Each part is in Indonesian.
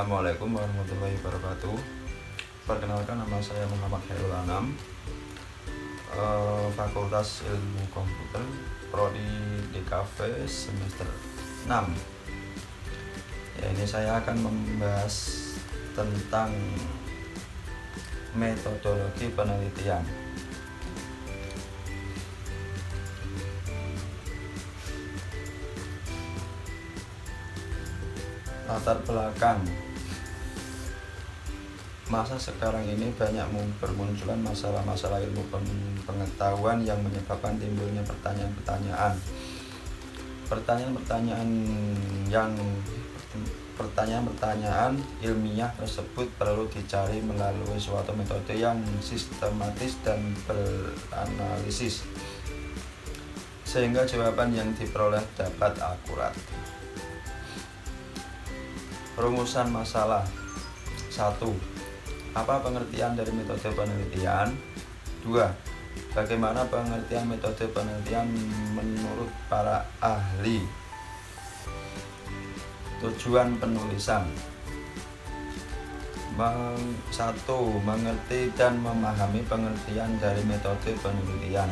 Assalamualaikum warahmatullahi wabarakatuh. Perkenalkan, nama saya Muhammad Khairul Anam, Fakultas Ilmu Komputer, Prodi DKV semester 6. Ini saya akan membahas tentang metodologi penelitian. Latar belakang. Masa sekarang ini banyak bermunculan masalah-masalah ilmu pengetahuan yang menyebabkan timbulnya pertanyaan-pertanyaan ilmiah tersebut perlu dicari melalui suatu metode yang sistematis dan beranalisis, sehingga jawaban yang diperoleh dapat akurat. Rumusan masalah. 1. Apa pengertian dari metode penelitian? 2. Bagaimana pengertian metode penelitian menurut para ahli? Tujuan penulisan. 1. Mengerti dan memahami pengertian dari metode penelitian.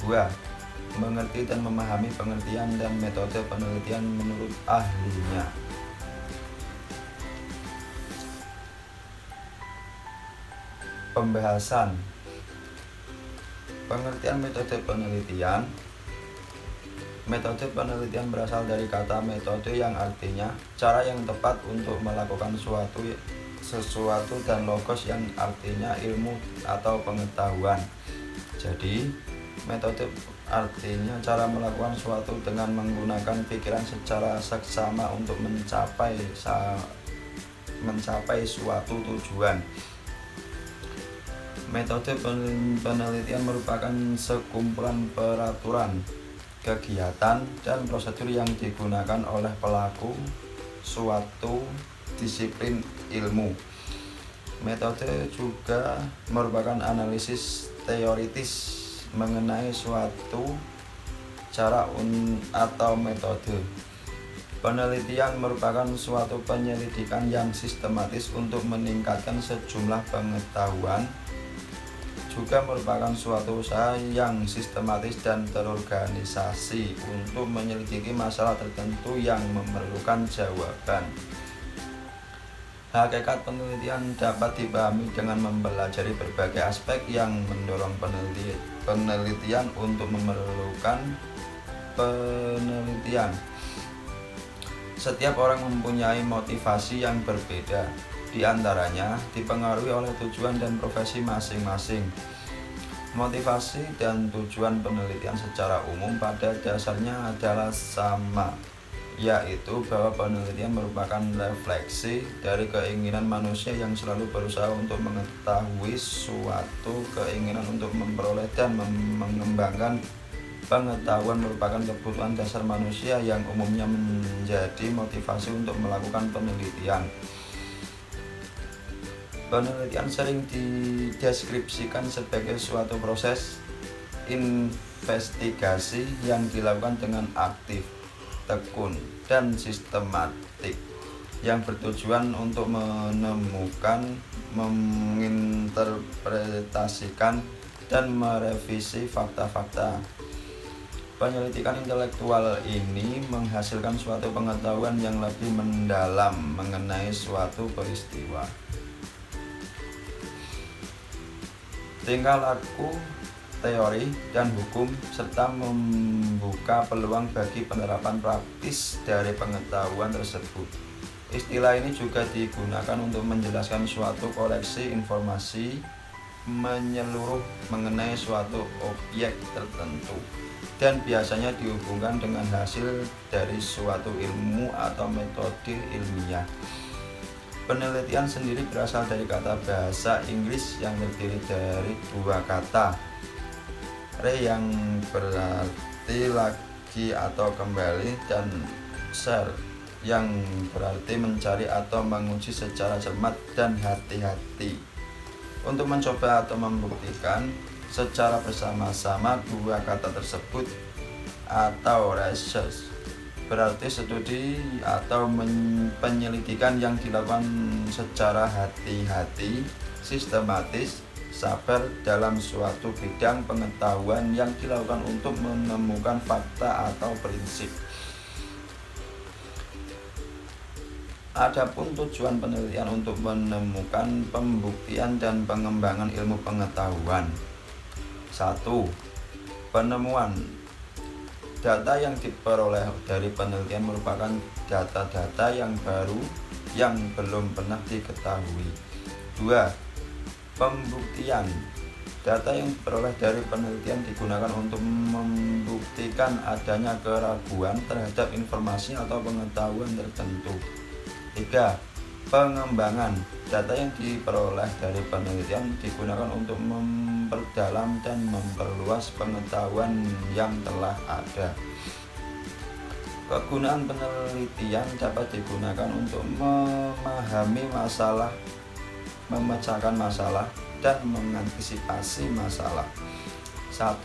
2. Mengerti dan memahami pengertian dan metode penelitian menurut ahlinya. Pembahasan. Pengertian metode penelitian. Metode penelitian berasal dari kata metode yang artinya cara yang tepat untuk melakukan sesuatu dan logos yang artinya ilmu atau pengetahuan. Jadi, metode artinya cara melakukan sesuatu dengan menggunakan pikiran secara seksama untuk mencapai suatu tujuan. Metode penelitian merupakan sekumpulan peraturan, kegiatan, dan prosedur yang digunakan oleh pelaku suatu disiplin ilmu. Metode juga merupakan analisis teoritis mengenai suatu cara atau metode. Penelitian merupakan suatu penyelidikan yang sistematis untuk meningkatkan sejumlah pengetahuan, juga merupakan suatu usaha yang sistematis dan terorganisasi untuk menyelidiki masalah tertentu yang memerlukan jawaban. Hakikat penelitian dapat dipahami dengan mempelajari berbagai aspek yang mendorong penelitian untuk memerlukan penelitian. Setiap orang mempunyai motivasi yang berbeda, di antaranya dipengaruhi oleh tujuan dan profesi masing-masing. Motivasi dan tujuan penelitian secara umum pada dasarnya adalah sama, yaitu bahwa penelitian merupakan refleksi dari keinginan manusia yang selalu berusaha untuk mengetahui suatu keinginan untuk memperoleh dan mengembangkan pengetahuan merupakan kebutuhan dasar manusia yang umumnya menjadi motivasi untuk melakukan penelitian. Penelitian sering dideskripsikan sebagai suatu proses investigasi yang dilakukan dengan aktif, tekun, dan sistematik, yang bertujuan untuk menemukan, menginterpretasikan, dan merevisi fakta-fakta. Penyelidikan intelektual ini menghasilkan suatu pengetahuan yang lebih mendalam mengenai suatu peristiwa, tingkah laku, teori, dan hukum, serta membuka peluang bagi penerapan praktis dari pengetahuan tersebut. Istilah ini juga digunakan untuk menjelaskan suatu koleksi informasi menyeluruh mengenai suatu objek tertentu, dan biasanya dihubungkan dengan hasil dari suatu ilmu atau metode ilmiah. Penelitian sendiri berasal dari kata bahasa Inggris yang terdiri dari dua kata, re yang berarti lagi atau kembali, dan ser yang berarti mencari atau menguji secara cermat dan hati-hati. Untuk mencoba atau membuktikan secara bersama-sama dua kata tersebut atau research berarti studi atau penyelidikan yang dilakukan secara hati-hati, sistematis, sabar dalam suatu bidang pengetahuan yang dilakukan untuk menemukan fakta atau prinsip. Adapun tujuan penelitian untuk menemukan pembuktian dan pengembangan ilmu pengetahuan. 1. Penemuan. Data yang diperoleh dari penelitian merupakan data-data yang baru yang belum pernah diketahui. 2. Pembuktian. Data yang diperoleh dari penelitian digunakan untuk membuktikan adanya keraguan terhadap informasi atau pengetahuan tertentu. 3. Pengembangan. Data yang diperoleh dari penelitian digunakan untuk memperdalam dan memperluas pengetahuan yang telah ada. Kegunaan penelitian dapat digunakan untuk memahami masalah, memecahkan masalah, dan mengantisipasi masalah. 1.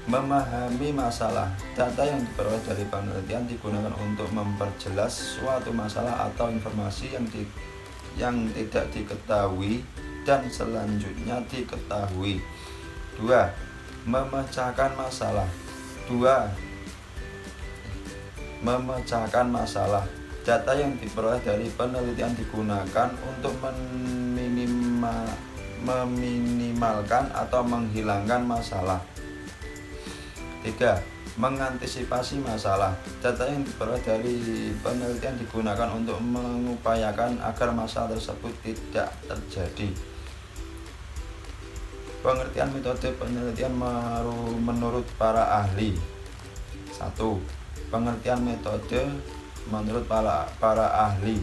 Memahami masalah. Data yang diperoleh dari penelitian digunakan untuk memperjelas suatu masalah atau informasi yang tidak diketahui dan selanjutnya diketahui. 2. Memecahkan masalah. 2. Memecahkan masalah. Data yang diperoleh dari penelitian digunakan untuk meminimalkan atau menghilangkan masalah. 3. Mengantisipasi masalah. Data yang diperoleh dari penelitian digunakan untuk mengupayakan agar masalah tersebut tidak terjadi. Pengertian metode penelitian menurut para ahli. 1. Pengertian metode menurut para ahli.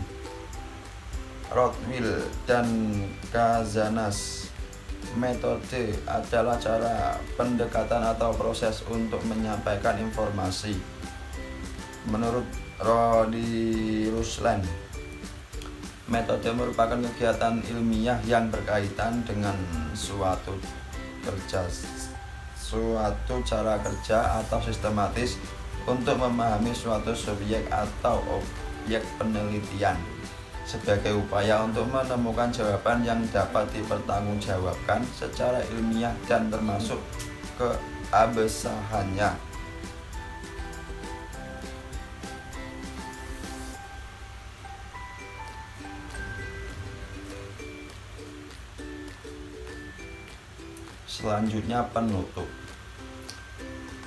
Rothwell dan Kazanas. Metode adalah cara pendekatan atau proses untuk menyampaikan informasi. Menurut Rodi Ruslan, metode merupakan kegiatan ilmiah yang berkaitan dengan suatu cara kerja atau sistematis untuk memahami suatu subjek atau objek penelitian sebagai upaya untuk menemukan jawaban yang dapat dipertanggungjawabkan secara ilmiah dan termasuk keabsahannya. Selanjutnya penutup.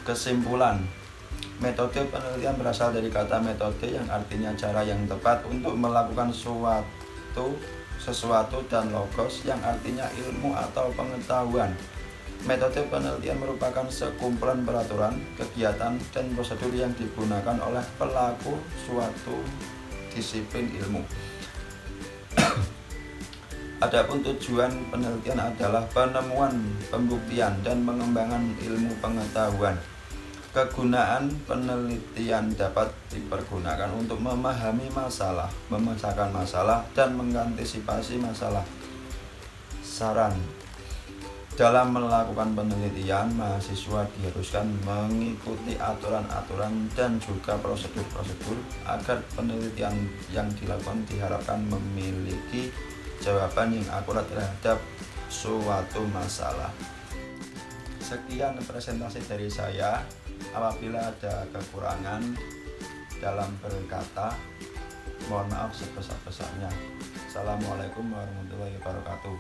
Kesimpulan. Metode penelitian berasal dari kata metode yang artinya cara yang tepat untuk melakukan sesuatu dan logos yang artinya ilmu atau pengetahuan. Metode penelitian merupakan sekumpulan peraturan, kegiatan, dan prosedur yang digunakan oleh pelaku suatu disiplin ilmu. Adapun tujuan penelitian adalah penemuan, pembuktian, dan pengembangan ilmu pengetahuan. Kegunaan penelitian dapat dipergunakan untuk memahami masalah, memecahkan masalah, dan mengantisipasi masalah. Saran: dalam melakukan penelitian, mahasiswa diharuskan mengikuti aturan-aturan dan juga prosedur-prosedur agar penelitian yang dilakukan diharapkan memiliki jawaban yang akurat terhadap suatu masalah. Sekian presentasi dari saya. Apabila ada kekurangan dalam berkata, mohon maaf sebesar-besarnya. Assalamualaikum warahmatullahi wabarakatuh.